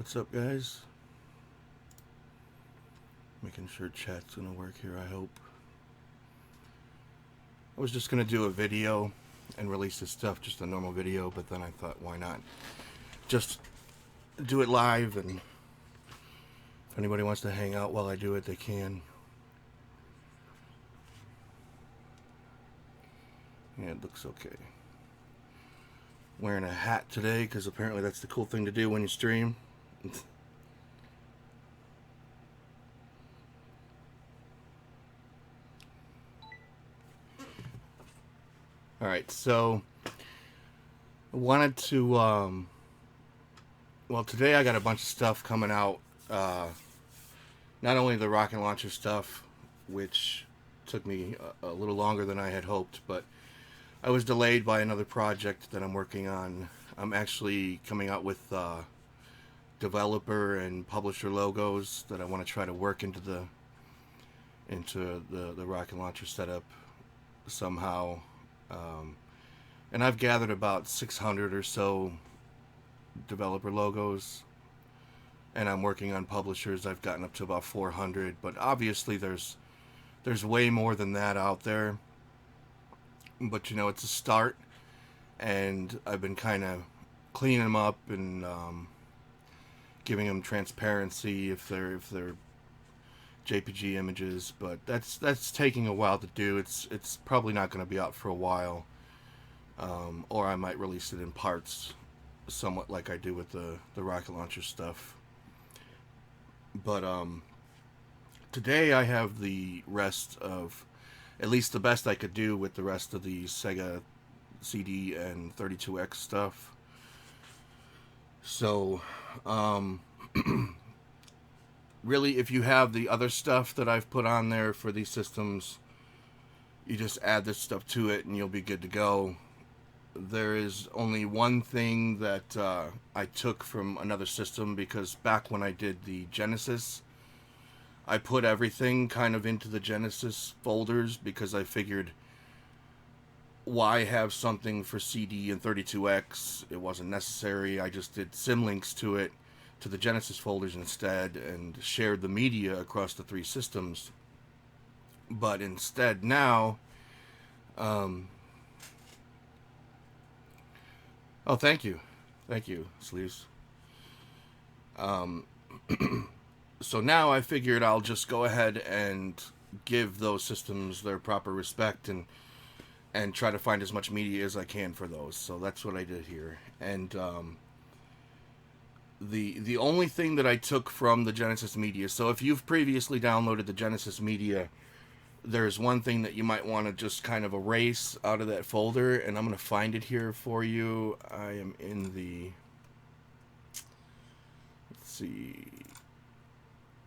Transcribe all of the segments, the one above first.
What's up, guys? Making sure chat's gonna work here, I hope. I was just gonna do a video and release this stuff, just a normal video, but then I thought, why not just do it live, and if anybody wants to hang out while I do it, they can. Yeah, it looks okay. Wearing a hat today, because apparently that's the cool thing to do when you stream. Alright, so I wanted to, well, today I got a bunch of stuff coming out. Not only the RocketLauncher stuff, which took me a little longer than I had hoped, but I was delayed by another project that I'm working on. I'm actually coming out with developer and publisher logos that I want to try to work into the RocketLauncher setup somehow. And I've gathered about 600 or so developer logos, and I'm working on publishers. I've gotten up to about 400, but obviously there's way more than that out there. But you know, it's a start, and I've been kind of cleaning them up and giving them transparency if they're JPG images, but that's taking a while to do. It's probably not going to be out for a while, or I might release it in parts, somewhat like I do with the RocketLauncher stuff. But today I have the rest of, at least the best I could do with the rest of the Sega CD and 32X stuff. So really, if you have the other stuff that I've put on there for these systems, you just add this stuff to it and you'll be good to go. There is only one thing that I took from another system, because back when I did the Genesis, I put everything kind of into the Genesis folders, because I figured, why have something for CD and 32X? It wasn't necessary. I just did symlinks to it, to the Genesis folders instead, and shared the media across the three systems. But instead now, oh, thank you, Sleeves. So now I figured I'll just go ahead and give those systems their proper respect, and try to find as much media as I can for those. So that's what I did here. And the only thing that I took from the Genesis media, so if you've previously downloaded the Genesis media, there's one thing that you might want to just kind of erase out of that folder, and I'm going to find it here for you. I am in the, let's see,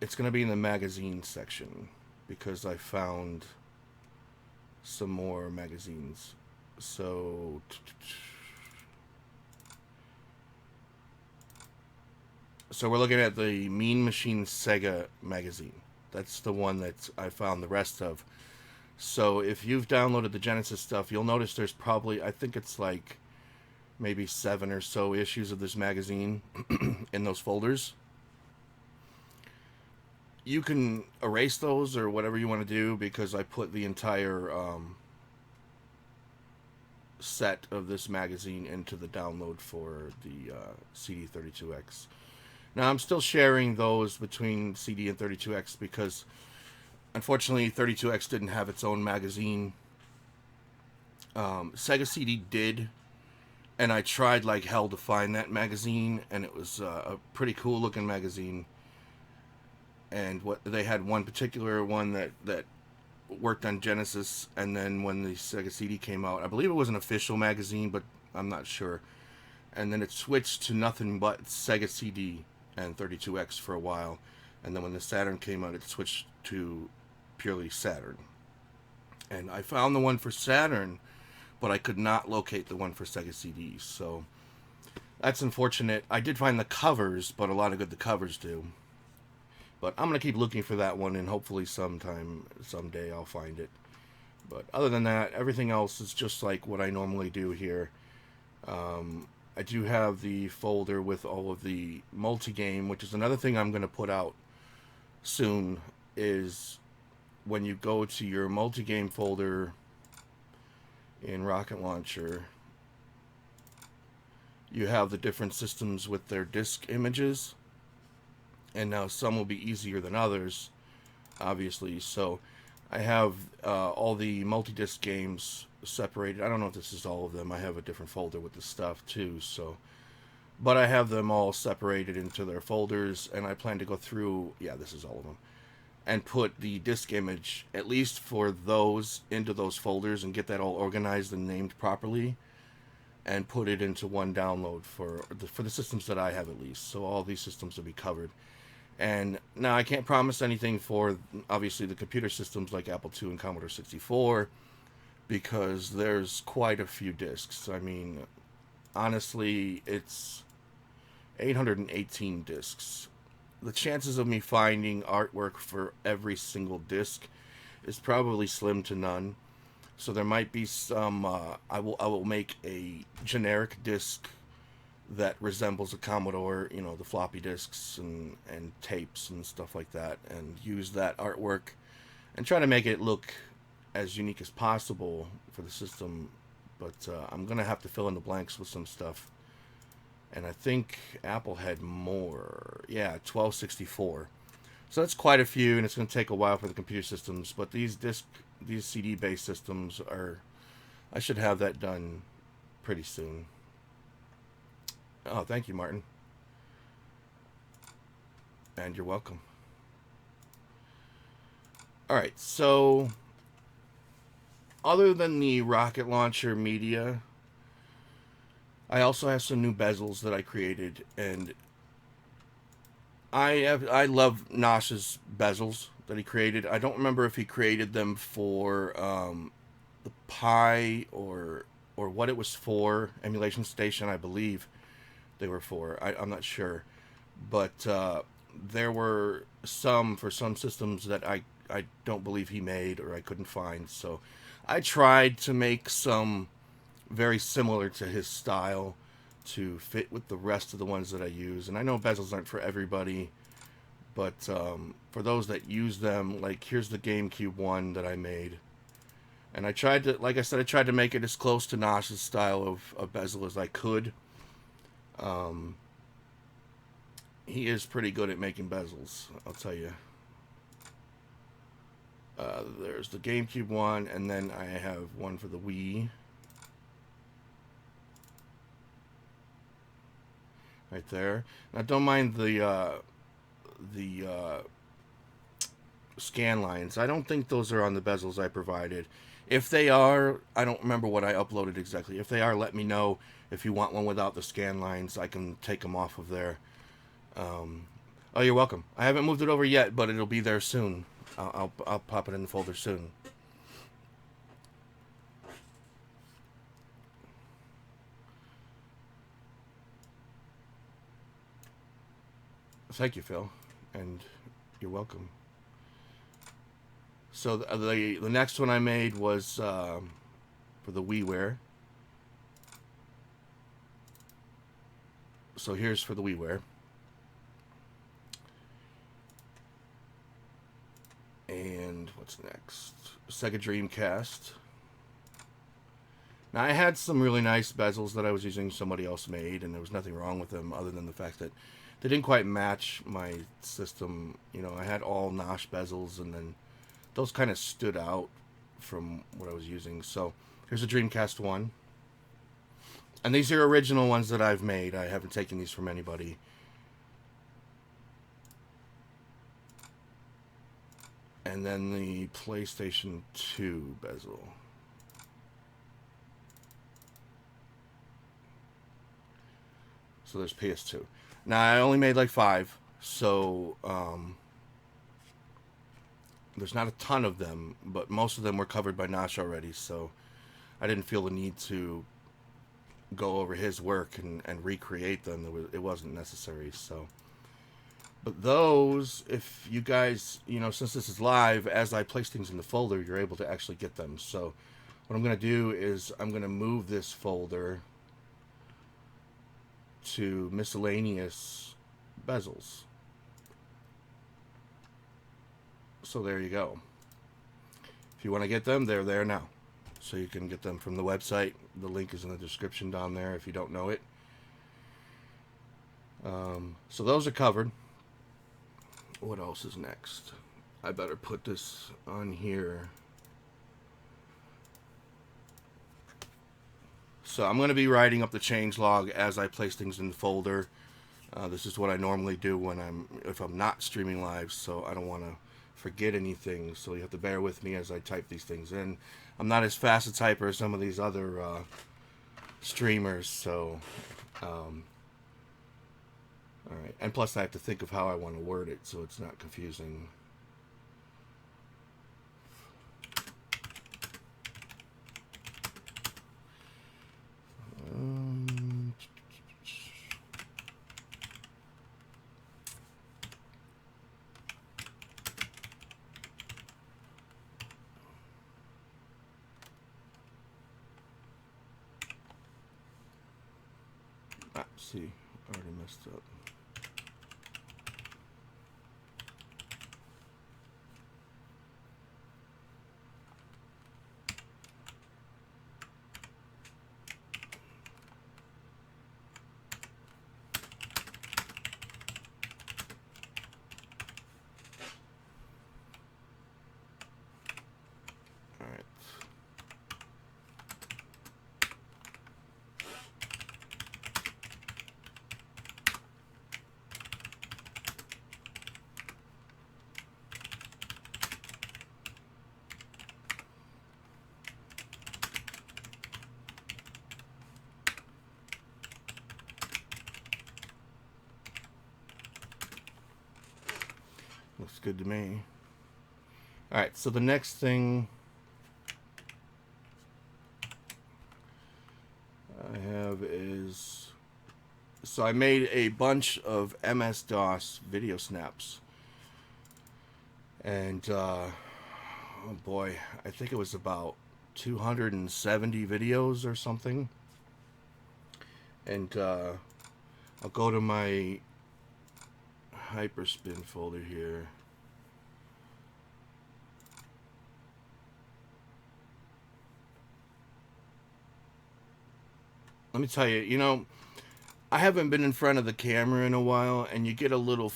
it's going to be in the magazine section, because I found some more magazines. So we're looking at the Mean Machine Sega magazine. That's the one that I found the rest of. So if you've downloaded the Genesis stuff, you'll notice there's probably, I think it's like maybe 7 or so issues of this magazine in those folders. You can erase those or whatever you want to do, because I put the entire set of this magazine into the download for the CD 32X. Now, I'm still sharing those between CD and 32X, because unfortunately 32X didn't have its own magazine. Sega CD did, and I tried like hell to find that magazine, and it was a pretty cool looking magazine. And what they had, one particular one that worked on Genesis, and then when the Sega CD came out, I believe it was an official magazine, but I'm not sure. And then it switched to nothing but Sega CD and 32X for a while, and then when the Saturn came out, it switched to purely Saturn. And I found the one for Saturn, but I could not locate the one for Sega CD, so that's unfortunate. I did find the covers, but a lot of good the covers do. But I'm going to keep looking for that one, and hopefully someday I'll find it. But other than that, everything else is just like what I normally do here. I do have the folder with all of the multi-game, which is another thing I'm going to put out soon, is when you go to your multi-game folder in Rocket Launcher, you have the different systems with their disk images, and now some will be easier than others, obviously. So I have all the multi-disc games separated. I don't know if this is all of them. I have a different folder with the stuff too, so, but I have them all separated into their folders, and I plan to go through, yeah, this is all of them, and put the disk image, at least for those, into those folders and get that all organized and named properly, and put it into one download for the systems that I have, at least. So all these systems will be covered. And now I can't promise anything for, obviously, the computer systems like Apple II and Commodore 64, because there's quite a few discs. I mean, honestly, it's 818 discs. The chances of me finding artwork for every single disc is probably slim to none. So there might be some, I will make a generic disc that resembles a Commodore, you know, the floppy disks and tapes and stuff like that, and use that artwork and try to make it look as unique as possible for the system. But I'm going to have to fill in the blanks with some stuff. And I think Apple had more. Yeah, 1264. So that's quite a few, and it's going to take a while for the computer systems. But these CD-based systems are, I should have that done pretty soon. Oh, thank you, Martin. And you're welcome. Alright, so other than the Rocket Launcher Media, I also have some new bezels that I created, and I love NOSH's bezels that he created. I don't remember if he created them for the Pi or what it was for. Emulation Station, I believe they were for. I'm not sure. But there were some for some systems that I don't believe he made or I couldn't find. So I tried to make some very similar to his style to fit with the rest of the ones that I use. And I know bezels aren't for everybody, but for those that use them, like here's the GameCube one that I made. And I tried to, like I said, I tried to make it as close to NOSH's style of bezel as I could. He is pretty good at making bezels, I'll tell you. There's the GameCube one, and then I have one for the Wii. Right there. Now, don't mind the scan lines. I don't think those are on the bezels I provided. If they are, I don't remember what I uploaded exactly. If they are, let me know. If you want one without the scan lines, I can take them off of there. Oh, you're welcome. I haven't moved it over yet, but it'll be there soon. I'll pop it in the folder soon. Thank you, Phil, and you're welcome. So the next one I made was for the WiiWare. So here's for the WiiWare. And what's next? Sega Dreamcast. Now I had some really nice bezels that I was using somebody else made, and there was nothing wrong with them other than the fact that they didn't quite match my system. You know, I had all NOSH bezels, and then those kind of stood out from what I was using. So here's a Dreamcast one. And these are original ones that I've made. I haven't taken these from anybody. And then the PlayStation 2 bezel. So there's PS2. Now, I only made like 5, so there's not a ton of them, but most of them were covered by NOSH already, so I didn't feel the need to go over his work and recreate them. It wasn't necessary, so. But those, if you guys, you know, since this is live, as I place things in the folder, you're able to actually get them. So what I'm going to do is I'm going to move this folder to miscellaneous bezels. So there you go. If you want to get them, they're there now. So you can get them from the website. The link is in the description down there if you don't know it. So those are covered. What else is next? I better put this on here. So I'm going to be writing up the changelog as I place things in the folder. This is what I normally do when if I'm not streaming live, so I don't want to forget anything. So you have to bear with me as I type these things in. I'm not as fast a typer as some of these other streamers, so all right. And plus I have to think of how I want to word it so it's not confusing. See, I already messed up. All right. Looks good to me. Alright, so the next thing I have is... So I made a bunch of MS-DOS video snaps. And, oh boy, I think it was about 270 videos or something. And I'll go to my Hyperspin folder here. Let me tell you, you know, I haven't been in front of the camera in a while, and you get a little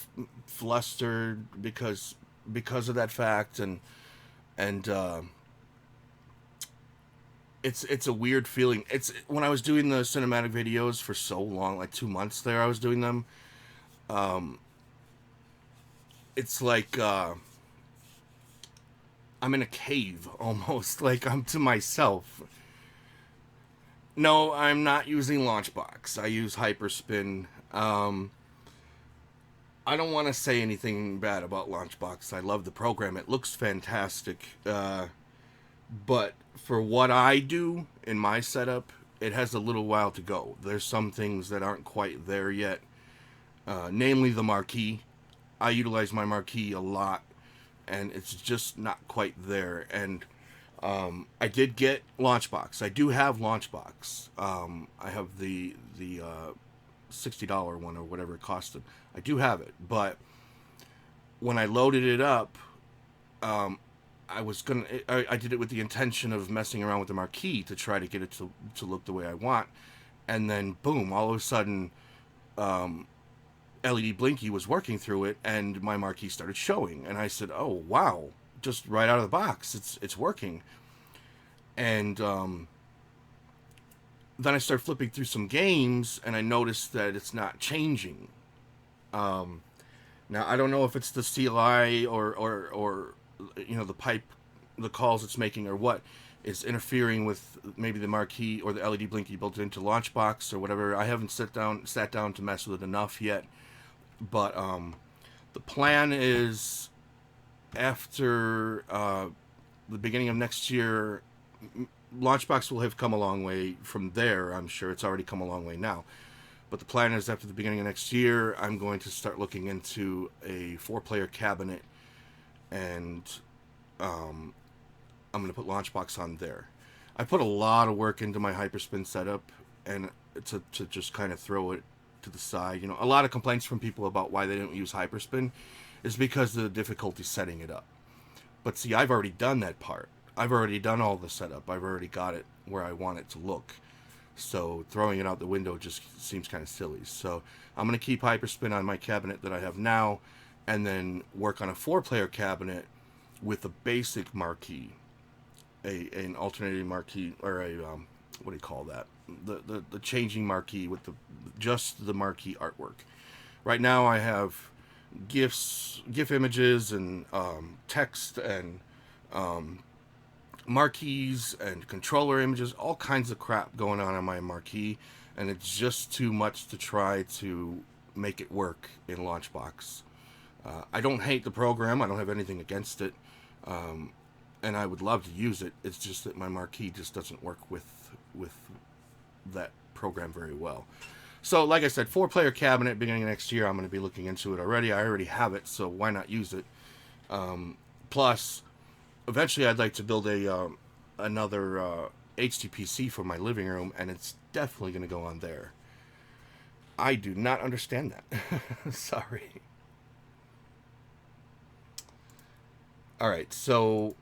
flustered because of that fact, and it's a weird feeling. It's when I was doing the cinematic videos for so long, like 2 months there, I was doing them. It's like I'm in a cave almost, like I'm to myself. No, I'm not using Launchbox. I use Hyperspin. I don't want to say anything bad about Launchbox. I love the program. It looks fantastic. But for what I do in my setup, it has a little while to go. There's some things that aren't quite there yet. Namely the marquee. I utilize my marquee a lot, and it's just not quite there. And I did get Launchbox. I do have Launchbox. I have the $60 one or whatever it costed. I do have it, but when I loaded it up, I did it with the intention of messing around with the marquee to try to get it to look the way I want, and then boom, all of a sudden, LED Blinky was working through it, and my marquee started showing, and I said, "Oh wow!" Just right out of the box, it's working. And then I started flipping through some games, and I noticed that it's not changing. Now I don't know if it's the CLI or you know, the pipe, the calls it's making, or what is interfering with maybe the marquee or the LED Blinky built into Launchbox or whatever. I haven't sat down to mess with it enough yet, but the plan is after the beginning of next year, Launchbox will have come a long way from there. I'm sure it's already come a long way now. But the plan is after the beginning of next year, I'm going to start looking into a 4-player cabinet, and I'm going to put Launchbox on there. I put a lot of work into my Hyperspin setup, and to just kind of throw it to the side. You know, a lot of complaints from people about why they don't use hyperspin is because of the difficulty setting it up. But see, I've already done that part. I've already done all the setup. I've already got it where I want it to look. So throwing it out the window just seems kind of silly. So I'm going to keep hyperspin on my cabinet that I have now, and then work on a 4-player cabinet with a basic marquee, an alternating marquee, or a what do you call that? The changing marquee with just the marquee artwork. Right now I have GIF images and text and marquees and controller images, all kinds of crap going on my marquee, and it's just too much to try to make it work in Launchbox. I don't hate the program. I don't have anything against it. And I would love to use it. It's just that my marquee just doesn't work with that program very well. So, like I said, 4-player cabinet beginning of next year. I'm going to be looking into it already. I already have it, so why not use it? Plus, eventually I'd like to build another HD PC for my living room, and it's definitely going to go on there. I do not understand that. Sorry. Alright, so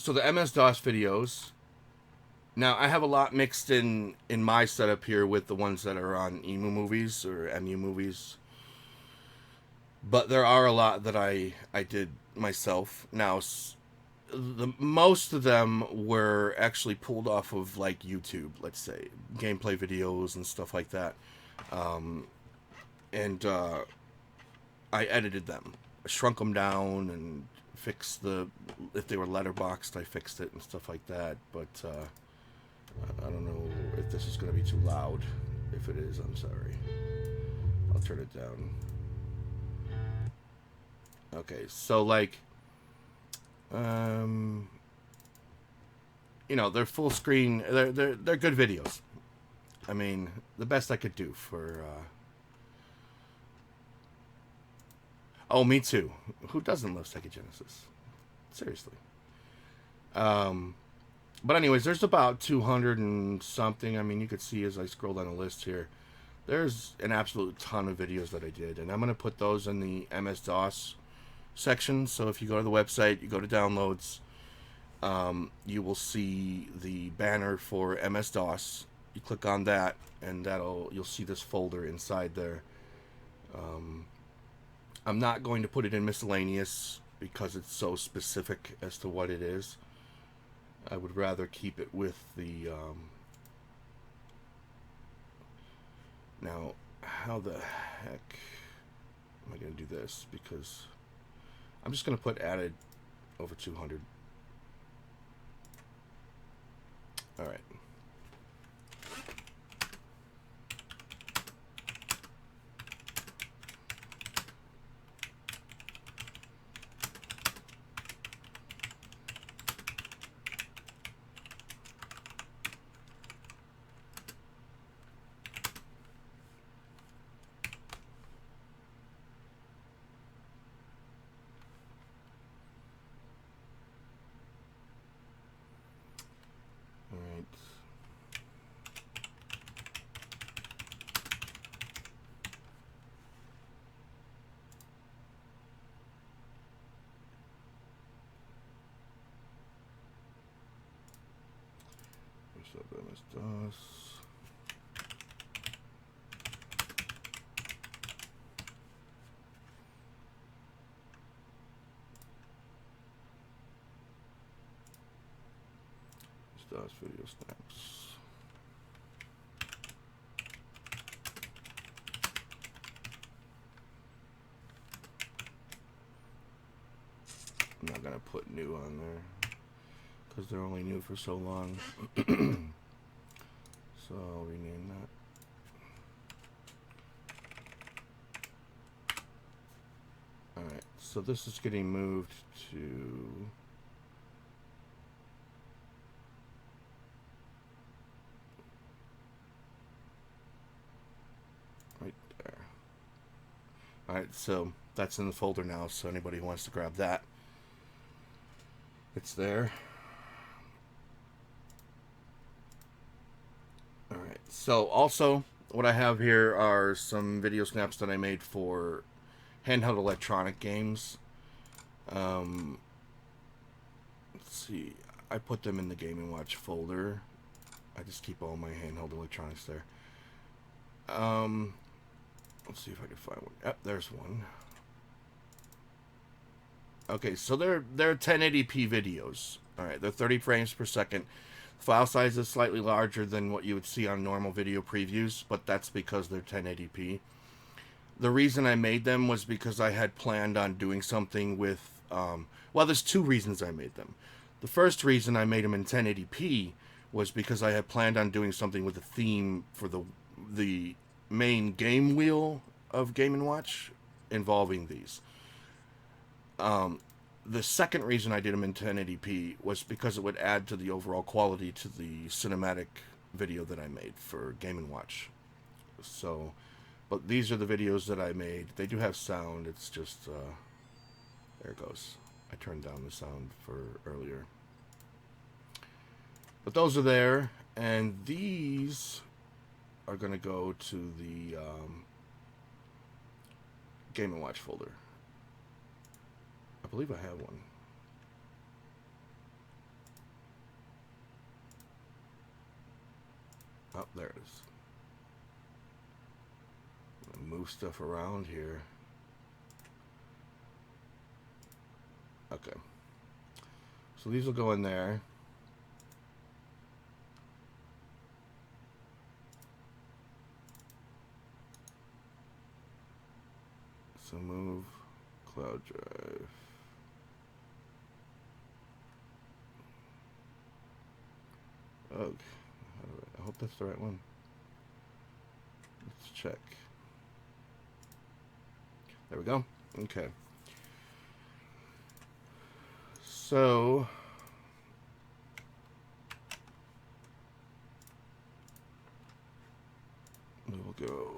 the MS-DOS videos. Now, I have a lot mixed in my setup here with the ones that are on EMU movies or MU movies. But there are a lot that I did myself. Now, most of them were actually pulled off of, like, YouTube, let's say. Gameplay videos and stuff like that. I edited them. I shrunk them down and fixed if they were letterboxed, I fixed it and stuff like that. But I don't know if this is going to be too loud. If it is, I'm sorry. I'll turn it down. Okay, so like, you know, they're full screen. They're good videos. I mean, the best I could do for. Oh, me too. Who doesn't love Sega Genesis? Seriously. But anyways, there's about 200 and something. I mean, you could see as I scroll down the list here. There's an absolute ton of videos that I did. And I'm going to put those in the MS-DOS section. So if you go to the website, you go to downloads, you will see the banner for MS-DOS. You click on that, and you'll see this folder inside there. I'm not going to put it in miscellaneous because it's so specific as to what it is. I would rather keep it with the... Now, how the heck am I going to do this? Because I'm just going to put added over 200. All right. MS-DOS. MS-DOS video snaps. I'm not gonna put new on there because they're only new for so long. So I'll rename that. Alright, so this is getting moved to right there. Alright, so that's in the folder now, so anybody who wants to grab that, it's there. Alright. So also, what I have here are some video snaps that I made for handheld electronic games. Let's see. I put them in the Game & Watch folder. I just keep all my handheld electronics there. Let's see if I can find one. Yep, there's one. Okay, so they're 1080p videos. All right, they're 30 frames per second. File size is slightly larger than what you would see on normal video previews, but that's because they're 1080p. The reason I made them was because I had planned on doing something with, well, there's two reasons I made them. The first reason I made them in 1080p was because I had planned on doing something with the theme for the main game wheel of Game & Watch involving these. The second reason I did them in 1080p was because it would add to the overall quality to the cinematic video that I made for Game & Watch. So, but these are the videos that I made. They do have sound. It's just, there it goes. I turned down the sound for earlier. But those are there, and these are going to go to the Game & Watch folder. I believe I have one. Oh, there it is. I'm gonna move stuff around here. Okay. So these will go in there. So move cloud drive. Okay. I hope that's the right one. Let's check. There we go. Okay. So we will go.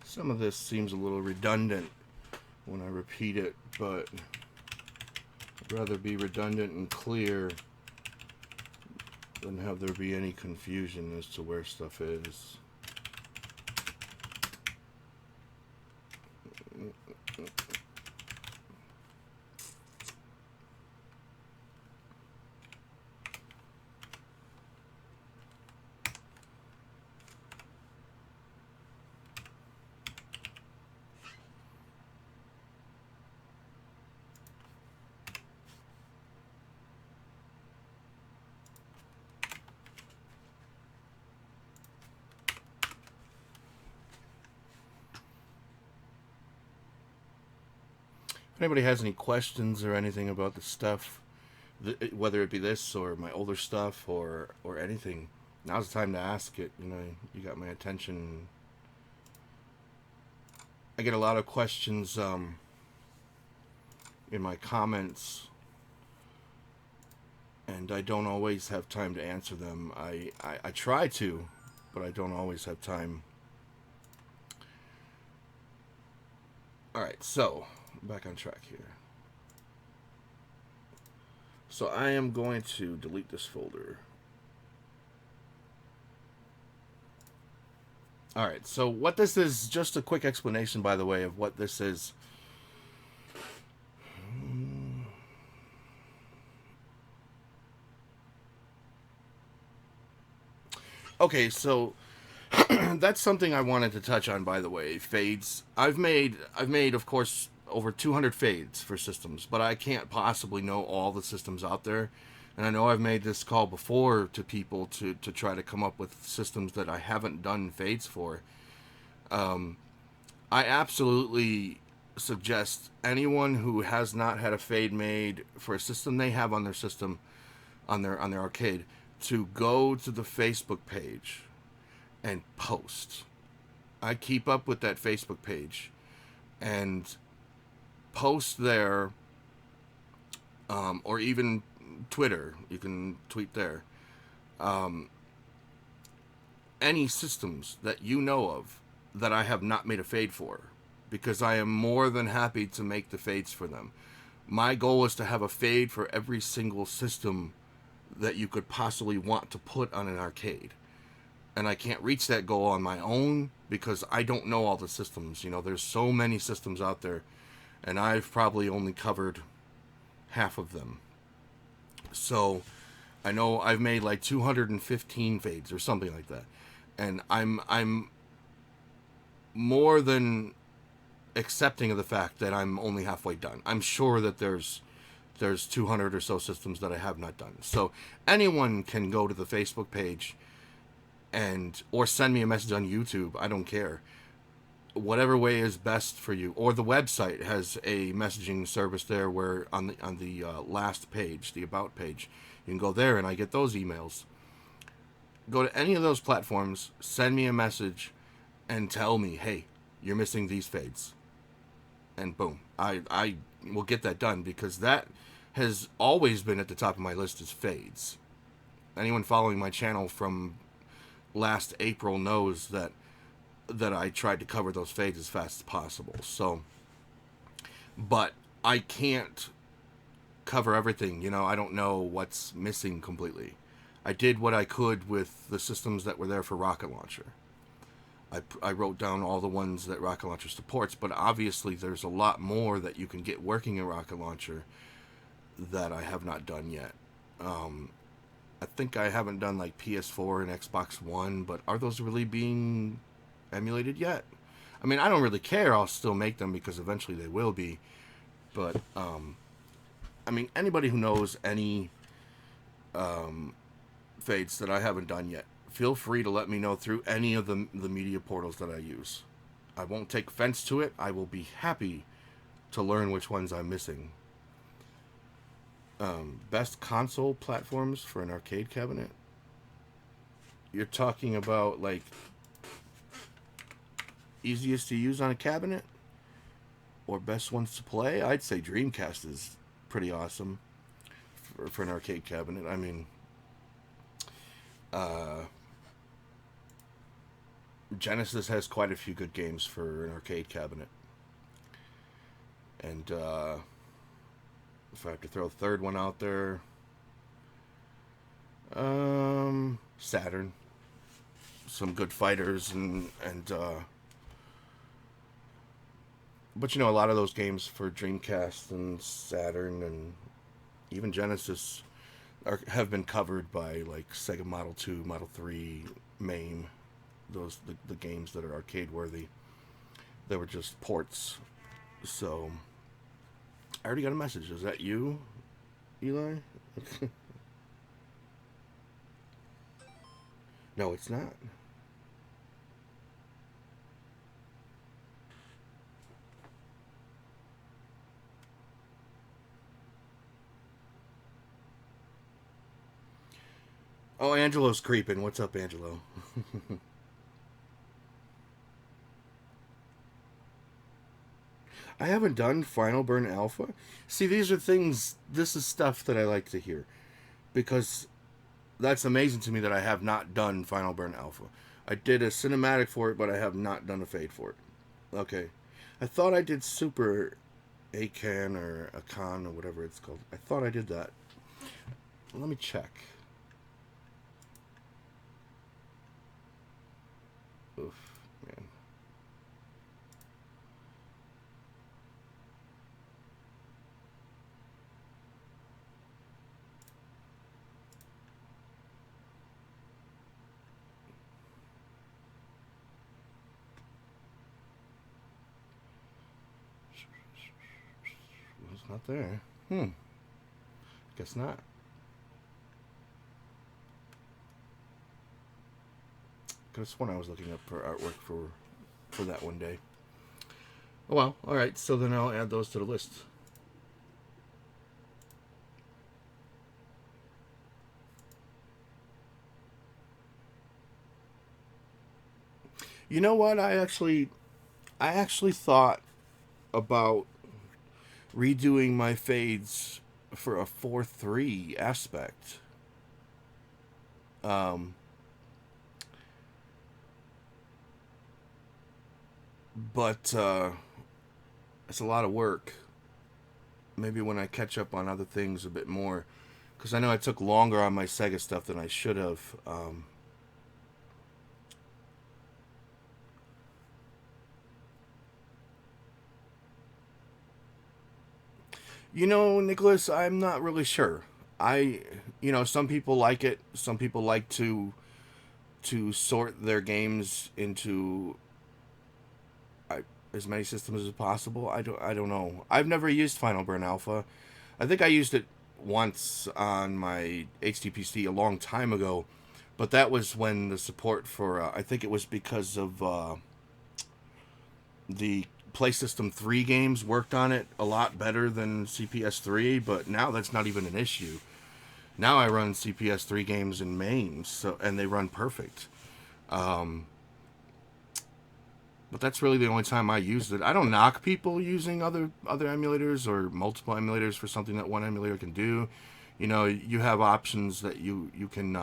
Some of this seems a little redundant when I repeat it, but I'd rather be redundant and clear than have there be any confusion as to where stuff is. If anybody has any questions or anything about the stuff, whether it be this or my older stuff or anything, now's the time to ask it. You know, you got my attention. I get a lot of questions in my comments, and I don't always have time to answer them. I try to, but I don't always have time. Alright, so back on track here. So I am going to delete this folder. Alright, so what this is, just a quick explanation, by the way, of what this is. Okay, so that's something I wanted to touch on, by the way. Fades. I've made, of course, over 200 fades for systems, but I can't possibly know all the systems out there. And I know I've made this call before to people to try to come up with systems that I haven't done fades for. I absolutely suggest anyone who has not had a fade made for a system they have on their system, on their arcade, to go to the Facebook page and post. I keep up with that Facebook page, and post there, or even Twitter. You can tweet there. Any systems that you know of that I have not made a fade for, because I am more than happy to make the fades for them. My goal is to have a fade for every single system that you could possibly want to put on an arcade. And I can't reach that goal on my own because I don't know all the systems. You know, there's so many systems out there, and I've probably only covered half of them. So I know I've made like 215 fades or something like that. And I'm more than accepting of the fact that I'm only halfway done. I'm sure that there's 200 or so systems that I have not done. So anyone can go to the Facebook page or send me a message on YouTube. I don't care. Whatever way is best for you. Or the website has a messaging service there where on the last page, the about page, you can go there and I get those emails. Go to any of those platforms, send me a message, and tell me, hey, you're missing these fades. And boom, I will get that done, because that has always been at the top of my list is fades. Anyone following my channel from last April knows that I tried to cover those fades as fast as possible. So, but I can't cover everything. You know, I don't know what's missing completely. I did what I could with the systems that were there for Rocket Launcher. I wrote down all the ones that Rocket Launcher supports, but obviously there's a lot more that you can get working in Rocket Launcher that I have not done yet. I think I haven't done like PS4 and Xbox One, but are those really being emulated yet? I mean, I don't really care. I'll still make them because eventually they will be. But, I mean, anybody who knows any fades that I haven't done yet, feel free to let me know through any of the media portals that I use. I won't take offense to it. I will be happy to learn which ones I'm missing. Best console platforms for an arcade cabinet? You're talking about, like, easiest to use on a cabinet? Or best ones to play? I'd say Dreamcast is pretty awesome for an arcade cabinet. I mean, Genesis has quite a few good games for an arcade cabinet. And if I have to throw a third one out there, Saturn. Some good fighters but you know, a lot of those games for Dreamcast and Saturn and even Genesis have been covered by like Sega Model 2, Model 3, MAME. Those the games that are arcade worthy. They were just ports. So I already got a message. Is that you, Eli? No, it's not. Oh, Angelo's creeping. What's up, Angelo? I haven't done Final Burn Alpha. See, these are things, this is stuff that I like to hear. Because that's amazing to me that I have not done Final Burn Alpha. I did a cinematic for it, but I have not done a fade for it. Okay. I thought I did Super Akan or Akan or whatever it's called. I thought I did that. Let me check. Oof, man. It's not there. Guess not. Could have sworn I was looking up for artwork for that one day. Oh well, alright, so then I'll add those to the list. You know what? I actually thought about redoing my fades for a 4:3 aspect. But it's a lot of work. Maybe when I catch up on other things a bit more, because I know I took longer on my Sega stuff than I should have. You know, Nicholas, I'm not really sure. Some people like it. Some people like to sort their games into as many systems as possible. I don't know. I've never used Final Burn Alpha. I think I used it once on my HTPC a long time ago, but that was when the support for I think it was because of the PlaySystem 3 games worked on it a lot better than CPS 3, but now that's not even an issue. Now I run CPS 3 games in MAME, and they run perfect. But that's really the only time I used it. I don't knock people using other emulators or multiple emulators for something that one emulator can do. You know, you have options that you can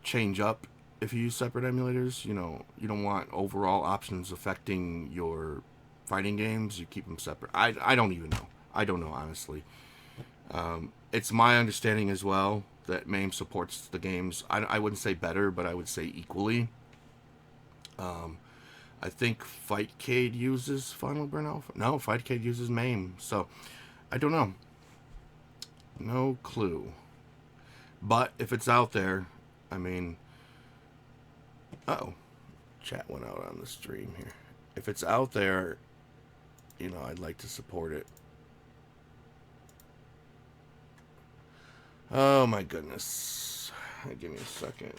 change up if you use separate emulators. You know, you don't want overall options affecting your fighting games. You keep them separate. I don't even know. I don't know, honestly. It's my understanding as well that MAME supports the games. I wouldn't say better, but I would say equally. I think Fightcade uses Final Burn Alpha. No, Fightcade uses MAME. So, I don't know. No clue. But if it's out there, I mean... Uh-oh. Chat went out on the stream here. If it's out there, you know, I'd like to support it. Oh, my goodness. Give me a second.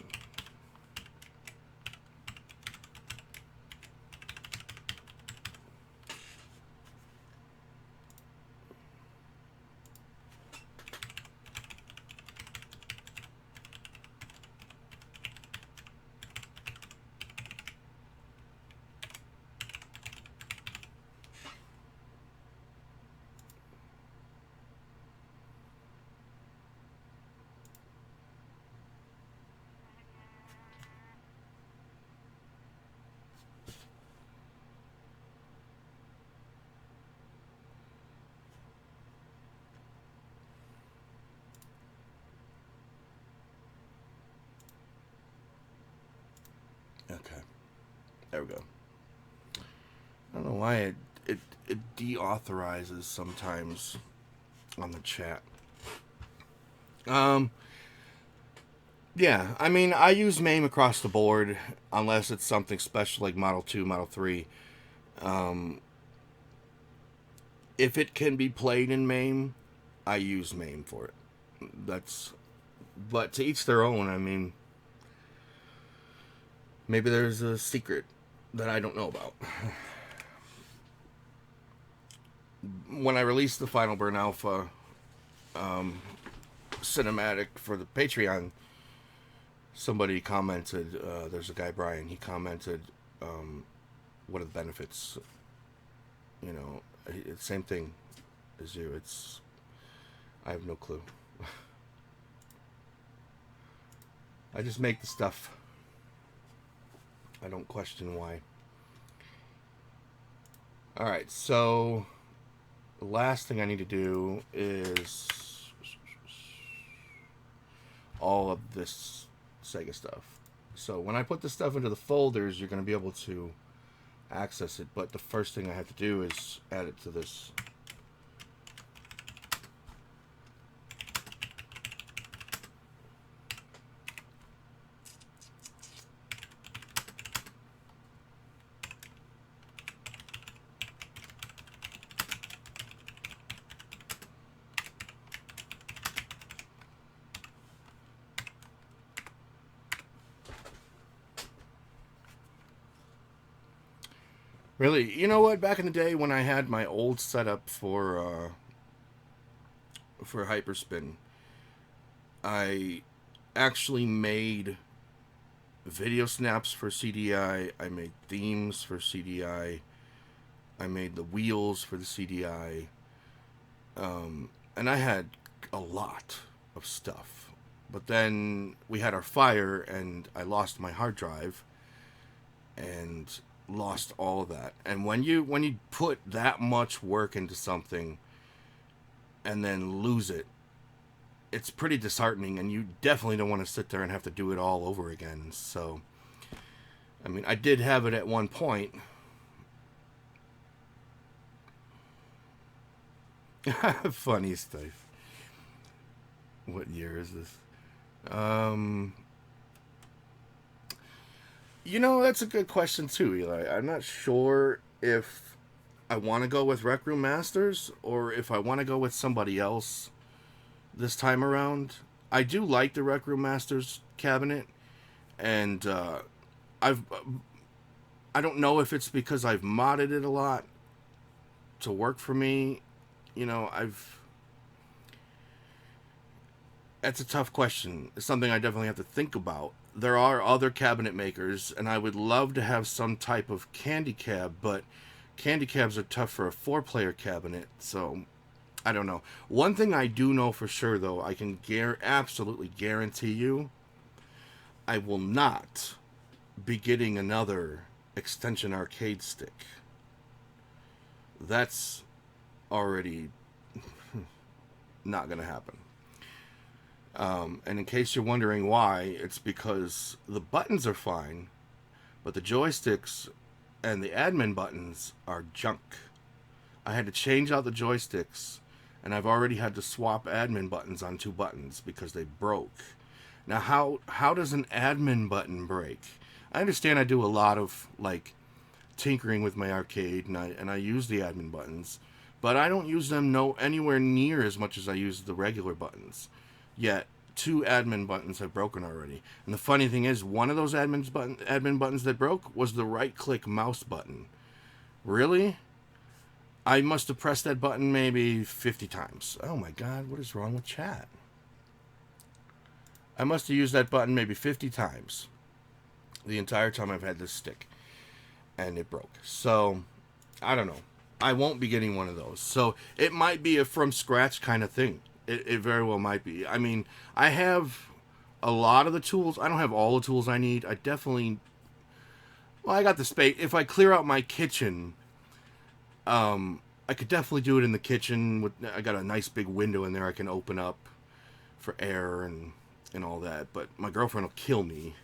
Okay. There we go. I don't know why it deauthorizes sometimes on the chat. Yeah, I mean, I use MAME across the board unless it's something special like Model 2, Model 3. If it can be played in MAME, I use MAME for it. But to each their own. I mean, maybe there's a secret that I don't know about. When I released the Final Burn Alpha cinematic for the Patreon, somebody commented, there's a guy, Brian, he commented, what are the benefits? You know, same thing as you. I have no clue. I just make the stuff. I don't question why. Alright, so the last thing I need to do is all of this Sega stuff. So when I put this stuff into the folders, you're going to be able to access it, but the first thing I have to do is add it to this. Really, you know what? Back in the day when I had my old setup for Hyperspin, I actually made video snaps for CDI. I made themes for CDI. I made the wheels for the CDI. And I had a lot of stuff. But then we had our fire, and I lost my hard drive, and lost all of that. And when you put that much work into something, and then lose it, it's pretty disheartening, and you definitely don't want to sit there and have to do it all over again. So, I mean, I did have it at one point. Funny stuff. What year is this? That's a good question too, Eli. I'm not sure if I want to go with Rec Room Masters or if I want to go with somebody else this time around. I do like the Rec Room Masters cabinet, and I don't know if it's because I've modded it a lot to work for me. That's a tough question. It's something I definitely have to think about. There are other cabinet makers, and I would love to have some type of candy cab, but candy cabs are tough for a 4-player cabinet, so I don't know. One thing I do know for sure, though, I can absolutely guarantee you, I will not be getting another extension arcade stick. That's already not going to happen. And in case you're wondering why, it's because the buttons are fine, but the joysticks and the admin buttons are junk. I had to change out the joysticks, and I've already had to swap admin buttons on 2 buttons because they broke. Now, how does an admin button break? I understand I do a lot of, tinkering with my arcade, and I use the admin buttons, but I don't use them anywhere near as much as I use the regular buttons. Yet 2 admin buttons have broken already. And the funny thing is, one of those admin buttons that broke was the right-click mouse button. Really? I must have pressed that button maybe 50 times. Oh my god, what is wrong with chat? I must have used that button maybe 50 times the entire time I've had this stick. And it broke. So, I don't know. I won't be getting one of those. So, it might be a from-scratch kind of thing. It very well might be. I mean, I have a lot of the tools. I don't have all the tools I need. I definitely... Well, I got the space. If I clear out my kitchen, I could definitely do it in the kitchen. I got a nice big window in there I can open up for air and all that. But my girlfriend will kill me.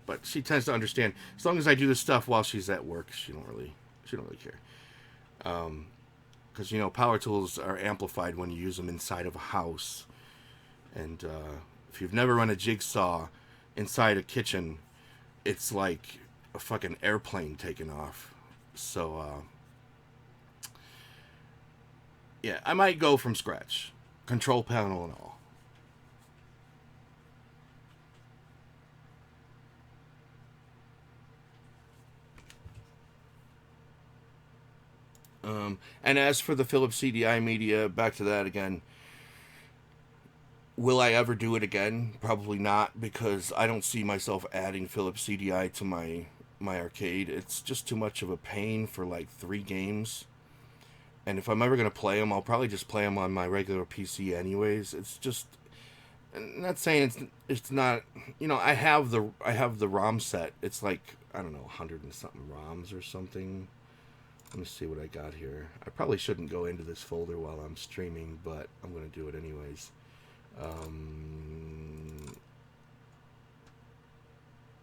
But she tends to understand. As long as I do this stuff while she's at work, she don't really care. Because, power tools are amplified when you use them inside of a house. And if you've never run a jigsaw inside a kitchen, it's like a fucking airplane taking off. So, yeah, I might go from scratch. Control panel and all. And as for the Philips CDI media, back to that again. Will I ever do it again? Probably not, because I don't see myself adding Philips CDI to my arcade. It's just too much of a pain for 3 games. And if I'm ever going to play them, I'll probably just play them on my regular PC anyways. It's just... I'm not saying it's not... I have the ROM set. It's I don't know, 100 and something ROMs or something. Let me see what I got here. I probably shouldn't go into this folder while I'm streaming, but I'm going to do it anyways.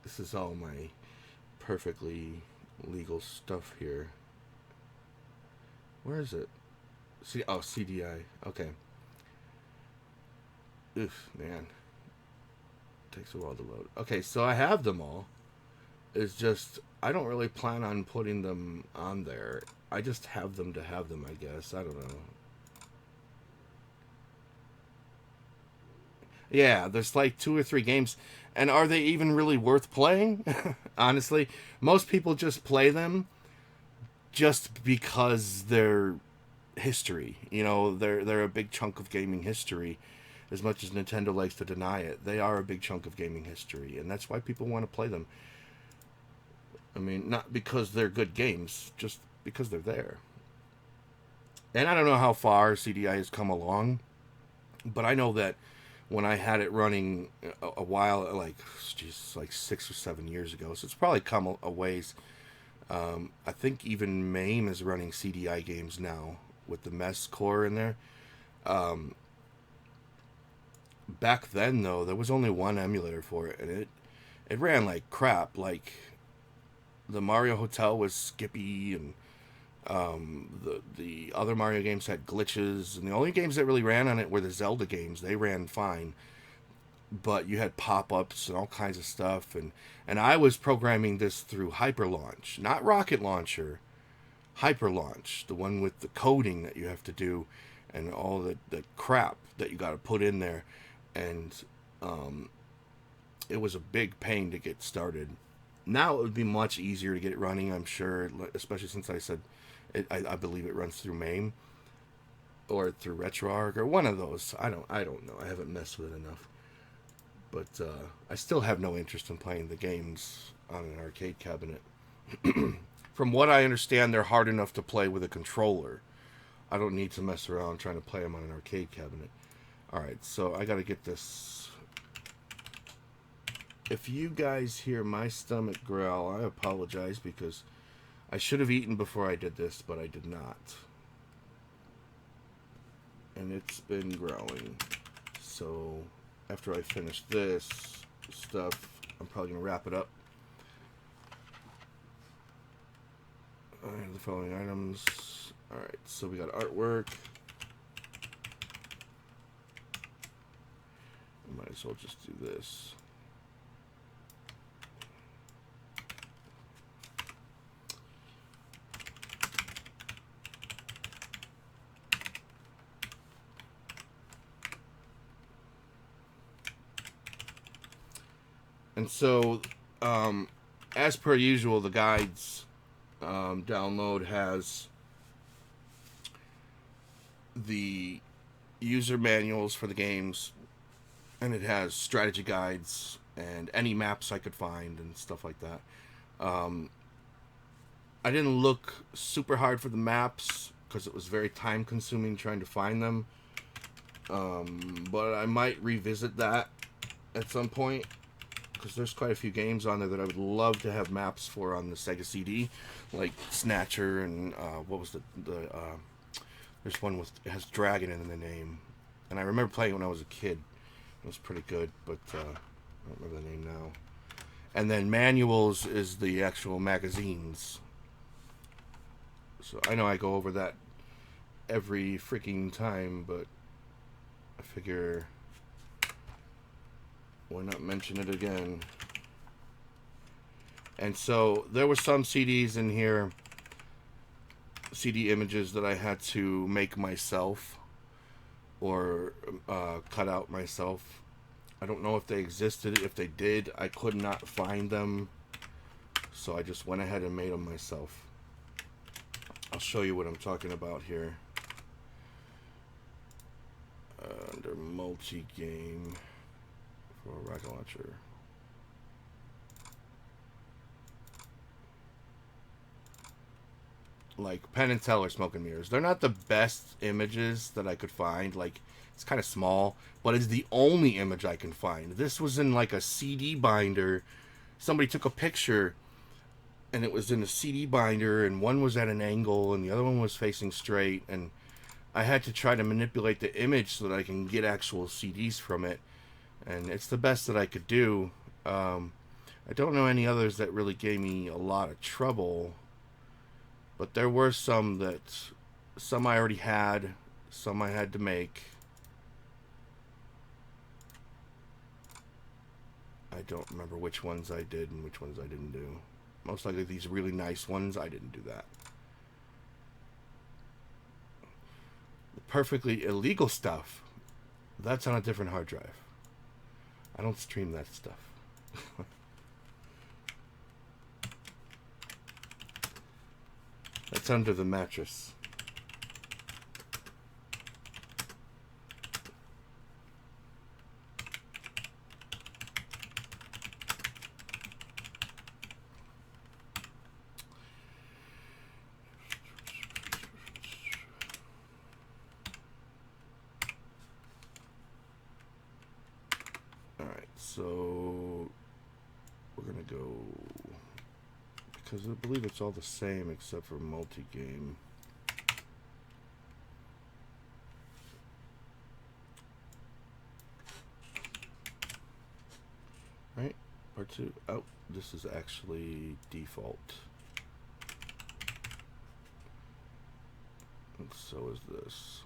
This is all my perfectly legal stuff here. Where is it? CDI. Okay. Oof, man. Takes a while to load. Okay, so I have them all. It's just, I don't really plan on putting them on there. I just have them to have them, I guess. I don't know. Yeah, there's 2 or 3 games. And are they even really worth playing? Honestly, most people just play them just because they're history. They're a big chunk of gaming history. As much as Nintendo likes to deny it, they are a big chunk of gaming history. And that's why people want to play them. I mean, not because they're good games, just because they're there. And I don't know how far CDI has come along, but I know that when I had it running a while, like 6 or 7 years ago, so it's probably come a ways. I think even MAME is running CDI games now with the MES core in there. Back then, though, there was only one emulator for it, and it ran like crap. Like, the Mario Hotel was skippy, and the other Mario games had glitches, and the only games that really ran on it were the Zelda games. They ran fine, but you had pop-ups and all kinds of stuff, and I was programming this through HyperLaunch, not RocketLauncher, HyperLaunch, the one with the coding that you have to do, and all the crap that you got to put in there, and it was a big pain to get started. Now it would be much easier to get it running, I'm sure, especially since I said I believe it runs through MAME or through RetroArch or one of those. I don't know. I haven't messed with it enough. But I still have no interest in playing the games on an arcade cabinet. From what I understand, they're hard enough to play with a controller. I don't need to mess around trying to play them on an arcade cabinet. Alright, so I gotta get this. If you guys hear my stomach growl, I apologize, because I should have eaten before I did this, but I did not. And it's been growling. So after I finish this stuff, I'm probably going to wrap it up. The following items. Alright, so we got artwork. I might as well just do this. And so, as per usual, the guides download has the user manuals for the games, and it has strategy guides and any maps I could find and stuff like that. I didn't look super hard for the maps because it was very time consuming trying to find them, but I might revisit that at some point, because there's quite a few games on there that I would love to have maps for on the Sega CD, like Snatcher and what was there's one with, it has Dragon in the name, and I remember playing it when I was a kid. It was pretty good, but I don't remember the name now. And then manuals is the actual magazines. So I know I go over that every freaking time, but I figure why not mention it again? And so there were some CDs in here, CD images that I had to make myself or cut out myself. I don't know if they existed. If they did, I could not find them, so I just went ahead and made them myself. I'll show you what I'm talking about here. Under multi-game for RocketLauncher. Like Penn and Teller Smoke and Mirrors. They're not the best images that I could find. Like, it's kind of small, but it's the only image I can find. This was in like a CD binder. Somebody took a picture and it was in a CD binder, and one was at an angle and the other one was facing straight, and I had to try to manipulate the image so that I can get actual CDs from it, and it's the best that I could do. I don't know any others that really gave me a lot of trouble, but there were some I already had, some I had to make. I don't remember which ones I did and which ones I didn't do. Most likely these really nice ones, I didn't do that. The perfectly illegal stuff, that's on a different hard drive. I don't stream that stuff. That's under the mattress. So we're gonna go, because I believe it's all the same except for multi-game. Right, part 2. Oh, this is actually default. And so is this.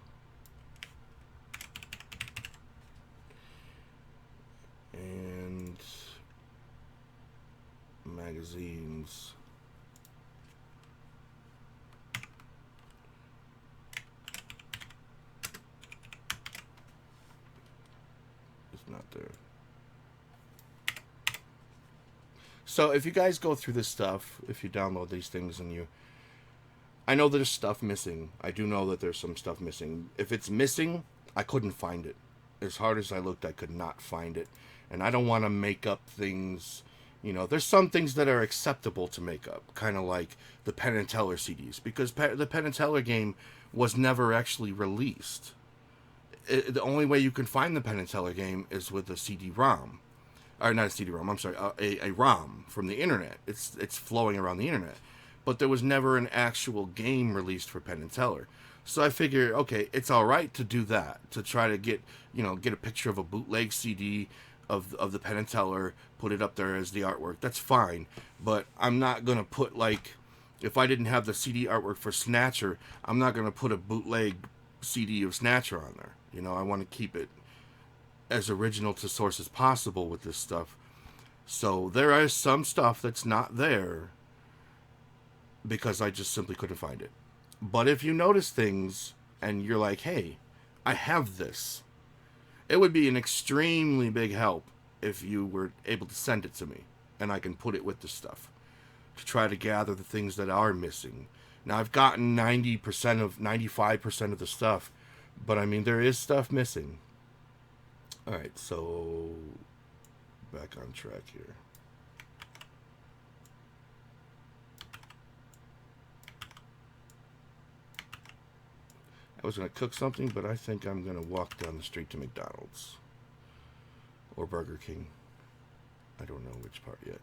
And magazines. It's not there. So if you guys go through this stuff, if you download these things and you, I know there's stuff missing. I do know that there's some stuff missing. If it's missing, I couldn't find it. As hard as I looked, I could not find it. And I don't want to make up things. You know, there's some things that are acceptable to make up, kind of like the Penn and Teller CDs, because the Penn and Teller game was never actually released. The only way you can find the Penn and Teller game is with a CD-ROM. Or not a CD-ROM, I'm sorry, a ROM from the internet. It's flowing around the internet. But there was never an actual game released for Penn and Teller. So I figured, okay, it's all right to do that, to try to get a picture of a bootleg CD of the Penn and Teller, put it up there as the artwork. That's fine, but I'm not gonna put, like, if I didn't have the CD artwork for Snatcher, I'm not gonna put a bootleg CD of Snatcher on there. You know, I want to keep it as original to source as possible with this stuff. So there is some stuff that's not there because I just simply couldn't find it. But if you notice things and you're like, hey, I have this, it would be an extremely big help if you were able to send it to me and I can put it with the stuff to try to gather the things that are missing. Now, I've gotten 95% of the stuff, but I mean, there is stuff missing. All right, so back on track here. I was going to cook something, but I think I'm going to walk down the street to McDonald's or Burger King. I don't know which part yet.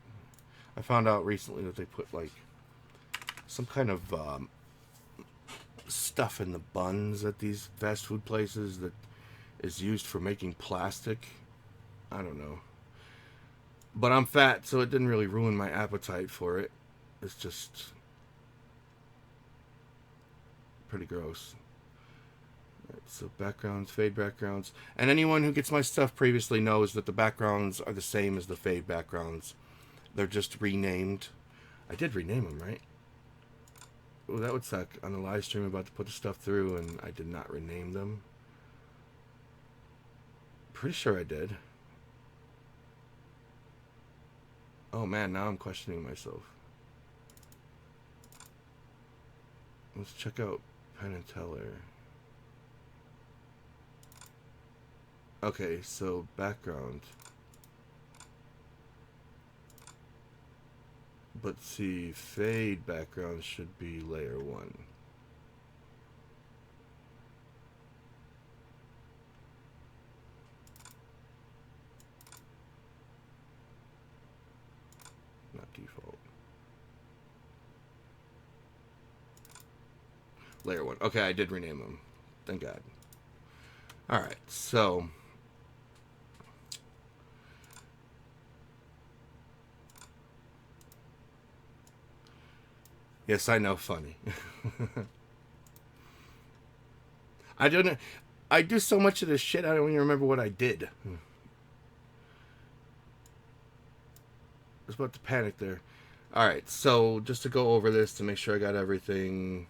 I found out recently that they put, like, some kind of stuff in the buns at these fast food places that is used for making plastic. I don't know. But I'm fat, so it didn't really ruin my appetite for it. It's just pretty gross. So backgrounds, fade backgrounds. And anyone who gets my stuff previously knows that the backgrounds are the same as the fade backgrounds. They're just renamed. I did rename them, right? Oh, that would suck. On the live stream, I'm about to put the stuff through, and I did not rename them. Pretty sure I did. Oh man, now I'm questioning myself. Let's check out Penn and Teller. Okay, so background. But see, fade background should be layer 1. Not default. Layer 1. Okay, I did rename them. Thank God. Alright, so yes, I know, funny. I do so much of this shit, I don't even remember what I did. I was about to panic there. Alright, so just to go over this to make sure I got everything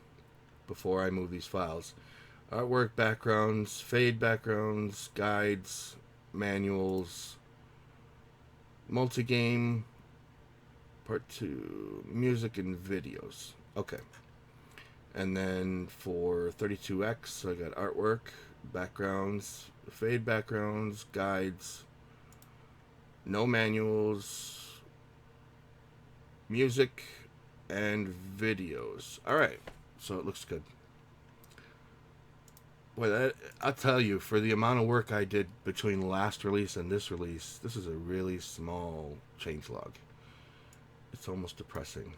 before I move these files. Artwork, backgrounds, fade backgrounds, guides, manuals, multi-game, part 2, music and videos. Okay. And then for 32X, I got artwork, backgrounds, fade backgrounds, guides, no manuals, music, and videos. Alright, so it looks good. Well, I'll tell you, for the amount of work I did between the last release and this release, this is a really small changelog. It's almost depressing.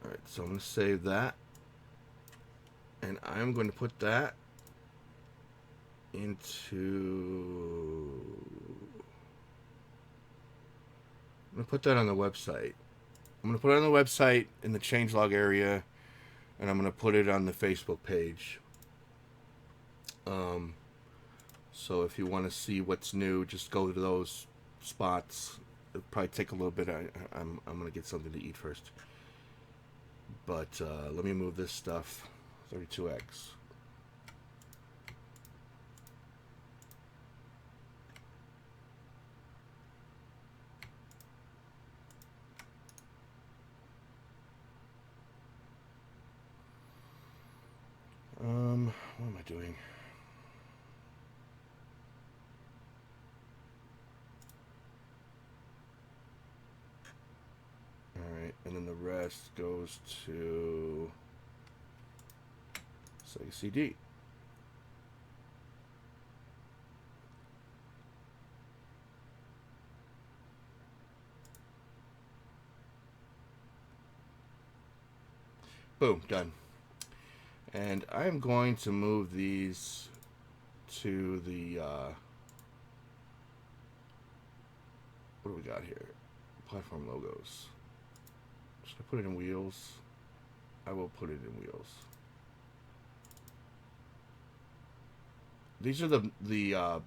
Alright, so I'm going to save that. And I'm going to put that into... I'm going to put that on the website. I'm going to put it on the website in the changelog area, and I'm going to put it on the Facebook page. So if you want to see what's new, just go to those spots. It'll probably take a little bit. I'm going to get something to eat first. But let me move this stuff. 32X. What am I doing? Alright, and then the rest goes to Sega CD. Boom, done. And I'm going to move these to the, what do we got here? Platform logos. Should I put it in wheels? I will put it in wheels. These are these are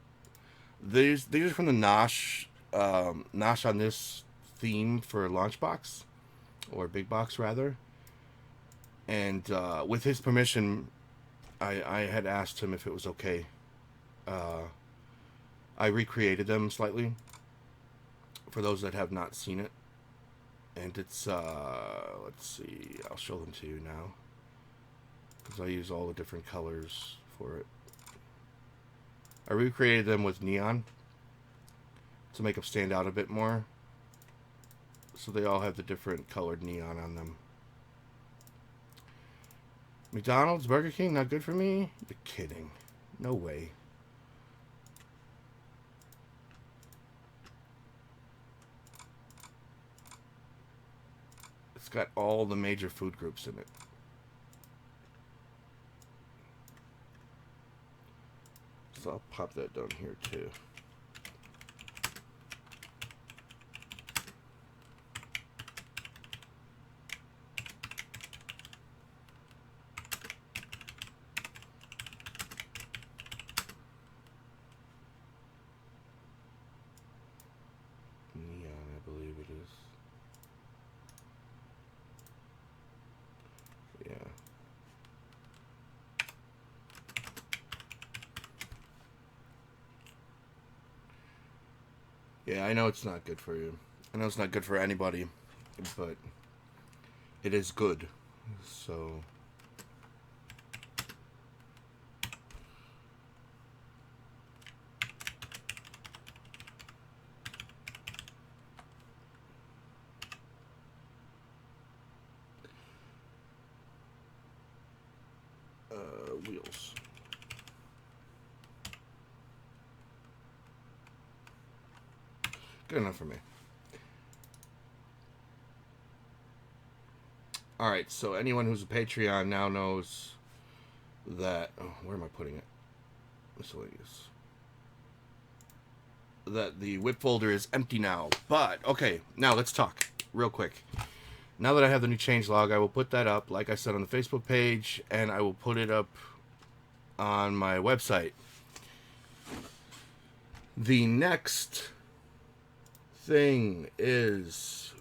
from the NOSH, NOSH on this theme for launch box, or big box rather. And with his permission, I had asked him if it was okay. I recreated them slightly for those that have not seen it. And it's, let's see, I'll show them to you now, because I use all the different colors for it. I recreated them with neon to make them stand out a bit more. So they all have the different colored neon on them. McDonald's, Burger King, not good for me? You're kidding. No way. It's got all the major food groups in it. So I'll pop that down here too. Neon, I believe it is. Yeah. Yeah, I know it's not good for you. I know it's not good for anybody, but it is good. So wheels. Good enough for me. Alright, so anyone who's a Patreon now knows that... Oh, where am I putting it? Miscellaneous. That the whip folder is empty now. But, okay, now let's talk real quick. Now that I have the new changelog, I will put that up, like I said, on the Facebook page, and I will put it up on my website. The next thing is...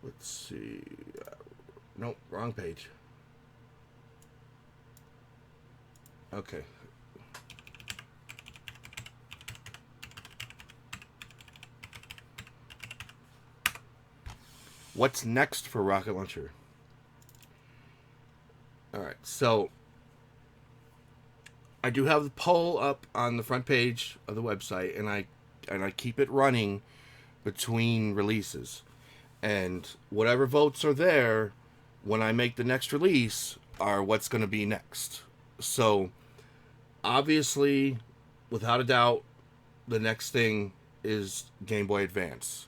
Let's see. Nope, wrong page. Okay. What's next for Rocket Launcher? Alright, so I do have the poll up on the front page of the website, and I keep it running between releases. And whatever votes are there when I make the next release are what's going to be next. So, obviously, without a doubt, the next thing is Game Boy Advance.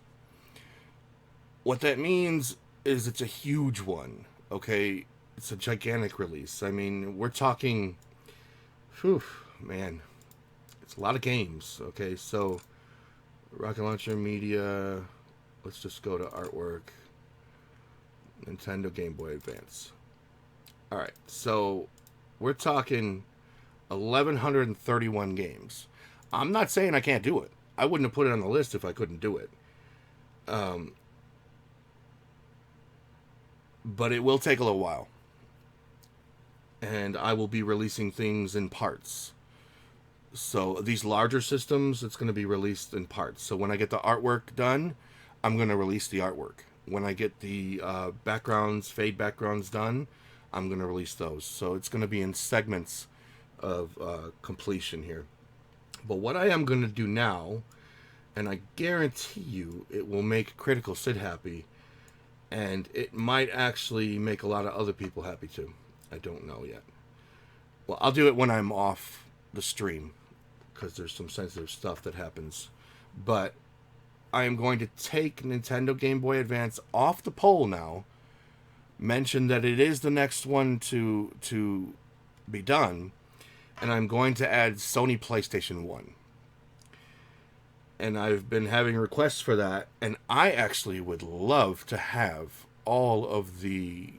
What that means is it's a huge one, okay? It's a gigantic release. I mean, we're talking, whew, man, it's a lot of games, okay? So, RocketLauncher Media, let's just go to artwork, Nintendo Game Boy Advance. Alright, so we're talking 1,131 games. I'm not saying I can't do it. I wouldn't have put it on the list if I couldn't do it. But it will take a little while. And I will be releasing things in parts. So these larger systems, it's going to be released in parts. So when I get the artwork done, I'm going to release the artwork. When I get the fade backgrounds done, I'm going to release those. So it's going to be in segments of completion here. But what I am going to do now, and I guarantee you it will make CriticalCid happy, and it might actually make a lot of other people happy too. I don't know yet. Well, I'll do it when I'm off the stream, because there's some sensitive stuff that happens. But I am going to take Nintendo Game Boy Advance off the poll now, mention that it is the next one to be done, and I'm going to add Sony PlayStation 1. And I've been having requests for that, and I actually would love to have all of the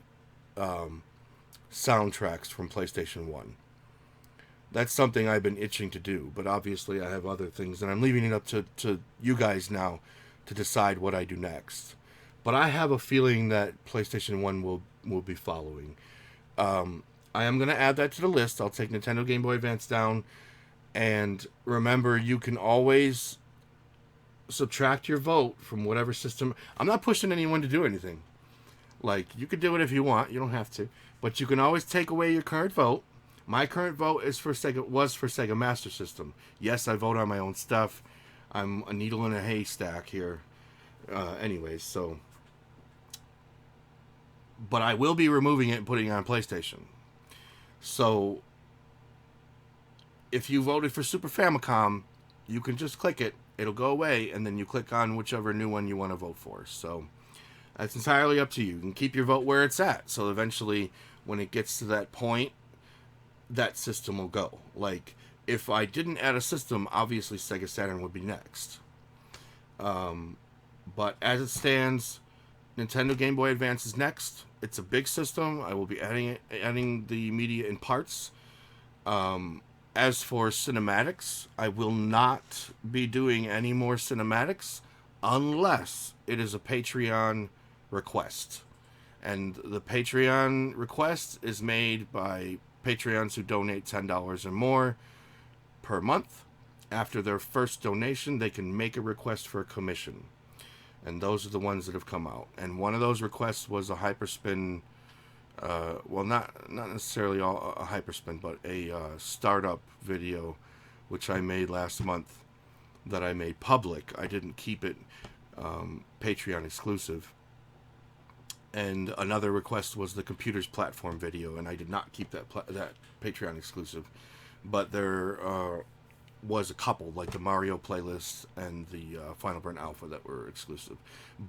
soundtracks from PlayStation 1. That's something I've been itching to do, but obviously I have other things, and I'm leaving it up to you guys now to decide what I do next. But I have a feeling that PlayStation 1 will be following. I am going to add that to the list. I'll take Nintendo Game Boy Advance down, and remember, you can always subtract your vote from whatever system. I'm not pushing anyone to do anything. Like, you could do it if you want. You don't have to. But you can always take away your current vote. My current vote was for Sega Master System. Yes, I vote on my own stuff. I'm a needle in a haystack here. Anyways, so. But I will be removing it and putting it on PlayStation. So, if you voted for Super Famicom, you can just click it. It'll go away, and then you click on whichever new one you want to vote for. So, that's entirely up to you. You can keep your vote where it's at. So, eventually, when it gets to that point, that system will go. Like, if I didn't add a system, obviously Sega Saturn would be next. But as it stands, Nintendo Game Boy Advance is next. It's a big system. I will be adding the media in parts. As for cinematics, I will not be doing any more cinematics unless it is a Patreon request. And the Patreon request is made by Patreons who donate $10 or more per month. After their first donation, they can make a request for a commission. And those are the ones that have come out. And one of those requests was a hyperspin, well, not necessarily a hyperspin, but a startup video, which I made last month, that I made public. I didn't keep it Patreon exclusive. And another request was the Computers Platform video, and I did not keep that Patreon exclusive. But there was a couple, like the Mario playlist and the Final Burn Alpha, that were exclusive.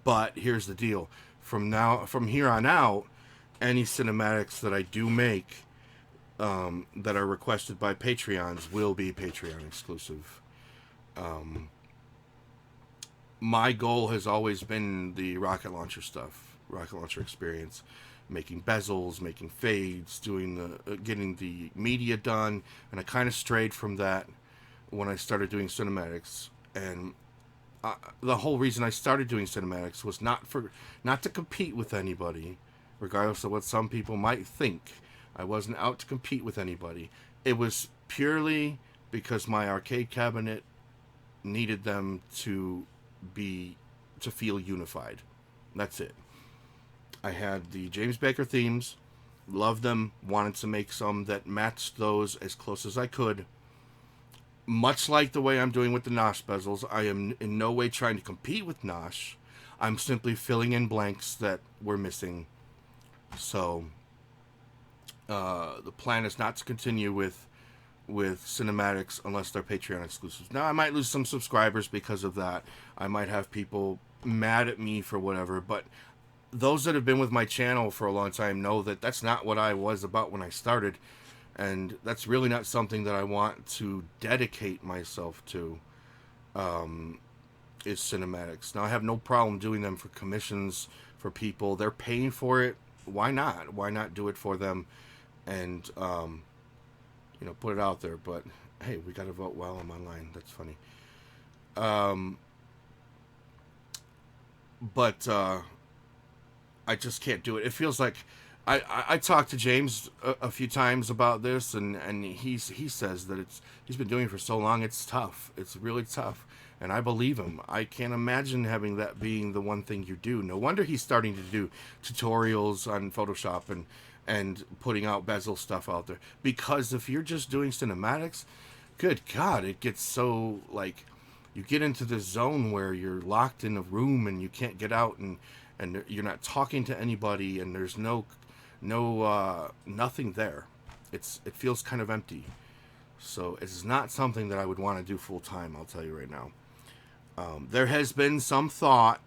But here's the deal: from here on out, any cinematics that I do make that are requested by Patreons will be Patreon exclusive. My goal has always been the Rocket Launcher stuff. Rocket Launcher experience, making bezels, making fades, getting the media done, and I kind of strayed from that when I started doing cinematics. And the whole reason I started doing cinematics was not to compete with anybody, regardless of what some people might think. I wasn't out to compete with anybody. It was purely because my arcade cabinet needed them to feel unified. That's it. I had the James Baker themes, loved them, wanted to make some that matched those as close as I could. Much like the way I'm doing with the NOSH bezels, I am in no way trying to compete with NOSH. I'm simply filling in blanks that were missing. So the plan is not to continue with cinematics unless they're Patreon exclusives. Now, I might lose some subscribers because of that. I might have people mad at me for whatever, but those that have been with my channel for a long time know that that's not what I was about when I started, and that's really not something that I want to dedicate myself to, is cinematics. Now, I have no problem doing them for commissions for people. They're paying for it. Why not? Why not do it for them and, you know, put it out there? But, hey, we got to vote while I'm online. That's funny. But I just can't do it. It feels like I talked to James a few times about this, and he says that he's been doing it for so long, it's tough. It's really tough, and I believe him. I can't imagine having that being the one thing you do. No wonder he's starting to do tutorials on Photoshop and putting out bezel stuff out there. Because if you're just doing cinematics, good God, it gets so, like, you get into this zone where you're locked in a room and you can't get out, and you're not talking to anybody, and there's nothing there. It feels kind of empty. So it's not something that I would want to do full time, I'll tell you right now. There has been some thought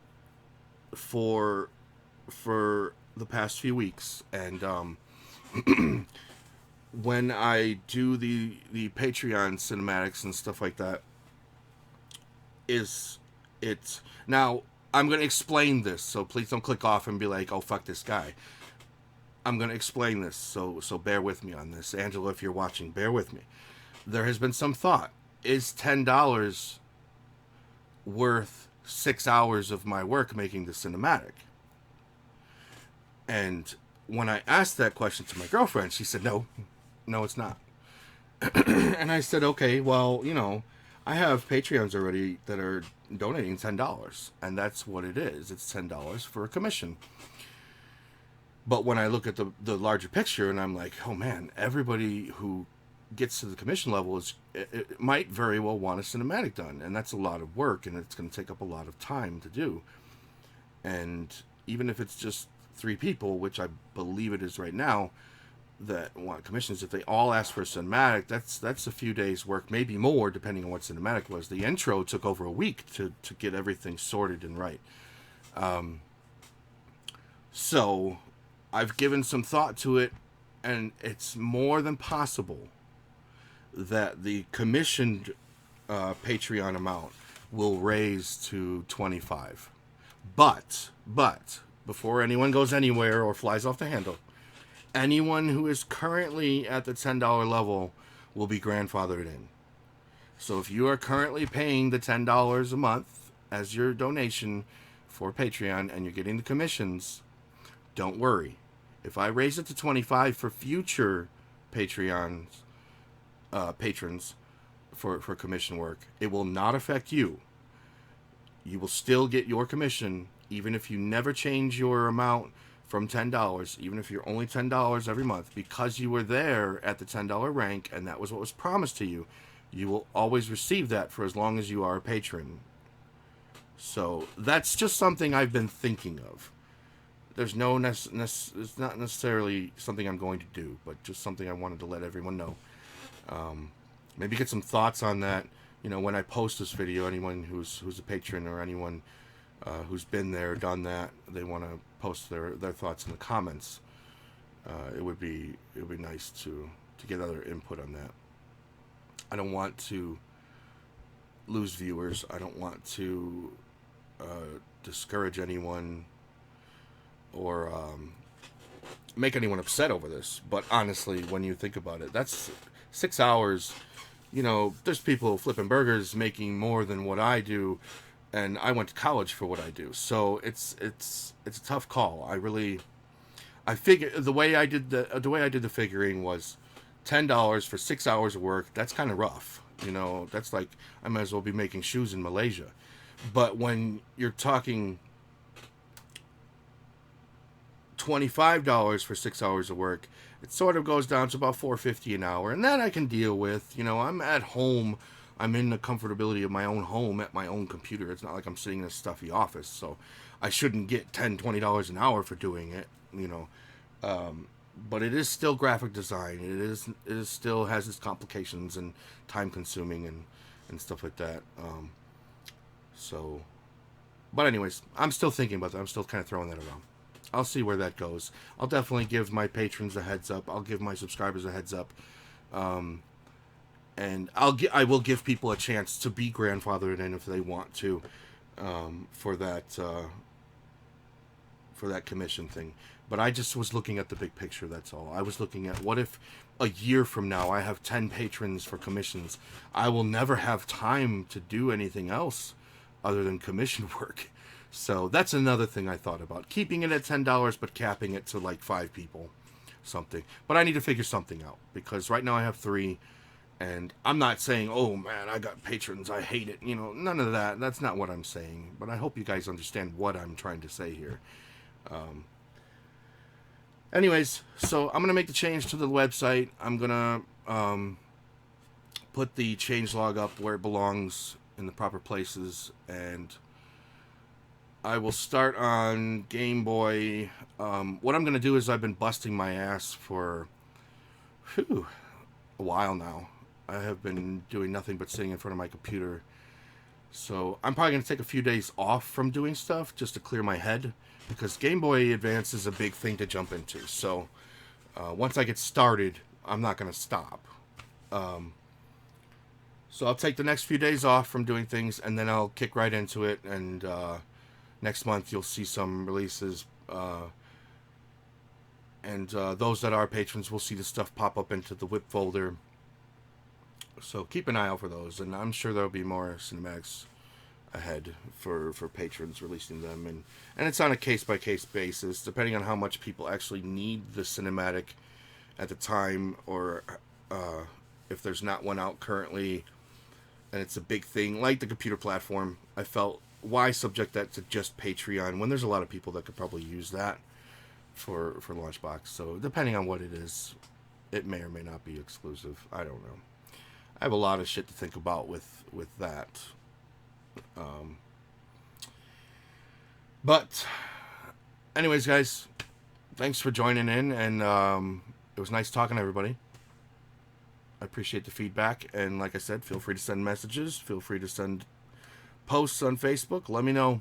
for the past few weeks, and when I do the Patreon cinematics and stuff like that, now I'm going to explain this, so please don't click off and be like, oh, fuck this guy. I'm going to explain this, so bear with me on this. Angela, if you're watching, bear with me. There has been some thought. Is $10 worth 6 hours of my work making the cinematic? And when I asked that question to my girlfriend, she said, no, it's not. And I said, okay, well, you know, I have Patreons already that are donating $10, and that's what it is. It's $10 for a commission. But when I look at the larger picture, and I'm like, oh man, everybody who gets to the commission level it might very well want a cinematic done, and that's a lot of work, and it's going to take up a lot of time to do. And even if it's just 3 people, which I believe it is right now, that want commissions, if they all ask for a cinematic, that's a few days work, maybe more, depending on what cinematic was. The intro took over a week to get everything sorted and right. So I've given some thought to it, and it's more than possible that the commissioned Patreon amount will raise to $25. But before anyone goes anywhere or flies off the handle, anyone who is currently at the $10 level will be grandfathered in. So if you are currently paying the $10 a month as your donation for Patreon and you're getting the commissions, don't worry. If I raise it to $25 for future Patreons, patrons for commission work, it will not affect you. You will still get your commission, even if you never change your amount from $10, even if you're only $10 every month, because you were there at the $10 rank and that was what was promised to you. You will always receive that for as long as you are a patron. So that's just something I've been thinking of. There's no it's not necessarily something I'm going to do, but just something I wanted to let everyone know. Maybe get some thoughts on that. You know, when I post this video, anyone who's a patron or anyone who's been there, done that, they want to post their thoughts in the comments. It would be nice to get other input on that. I don't want to lose viewers. I don't want to discourage anyone or make anyone upset over this. But honestly, when you think about it, that's 6 hours. You know, there's people flipping burgers making more than what I do, and I went to college for what I do. So it's a tough call. I figure the way I did the figuring was $10 for 6 hours of work. That's kind of rough. You know, that's like I might as well be making shoes in Malaysia. But when you're talking $25 for 6 hours of work, it sort of goes down to about $4.50 an hour, and that I can deal with. You know, I'm at home I'm in the comfortability of my own home at my own computer. It's not like I'm sitting in a stuffy office, so I shouldn't get $10-20 an hour for doing it, you know. But it is still graphic design. It is still has its complications and time consuming and stuff like that. So, but anyways, I'm still thinking about that. I'm still kind of throwing that around. I'll see where that goes. I'll definitely give my patrons a heads up. I'll give my subscribers a heads up. And I will give people a chance to be grandfathered in if they want to, for that commission thing. But I just was looking at the big picture, that's all. I was looking at, what if a year from now I have 10 patrons for commissions? I will never have time to do anything else other than commission work. So that's another thing I thought about. Keeping it at $10 but capping it to like 5 people. Something. But I need to figure something out. Because right now I have 3. And I'm not saying, oh man, I got patrons, I hate it. You know, none of that. That's not what I'm saying. But I hope you guys understand what I'm trying to say here. Anyways, so I'm going to make the change to the website. I'm going to put the changelog up where it belongs in the proper places. And I will start on Game Boy. What I'm going to do is I've been busting my ass for a while now. I have been doing nothing but sitting in front of my computer. So I'm probably going to take a few days off from doing stuff just to clear my head, because Game Boy Advance is a big thing to jump into. So once I get started, I'm not going to stop. So I'll take the next few days off from doing things, and then I'll kick right into it. And next month you'll see some releases. And those that are patrons will see the stuff pop up into the whip folder. So keep an eye out for those, and I'm sure there'll be more cinematics ahead for patrons releasing them, and it's on a case-by-case basis, depending on how much people actually need the cinematic at the time, or if there's not one out currently, and it's a big thing, like the computer platform. I felt, why subject that to just Patreon when there's a lot of people that could probably use that for Launchbox. So depending on what it is, it may or may not be exclusive. I don't know. I have a lot of shit to think about with that. But anyways, guys, thanks for joining in, and it was nice talking to everybody. I appreciate the feedback, and like I said, feel free to send messages, feel free to send posts on Facebook. Let me know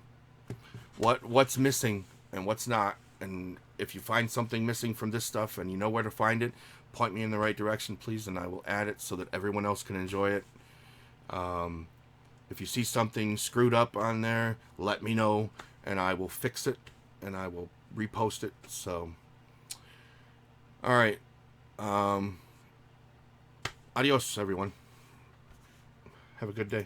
what's missing and what's not, and if you find something missing from this stuff and you know where to find it, point me in the right direction, please, and I will add it so that everyone else can enjoy it. If you see something screwed up on there, let me know, and I will fix it, and I will repost it. So, all right. Adios, everyone. Have a good day.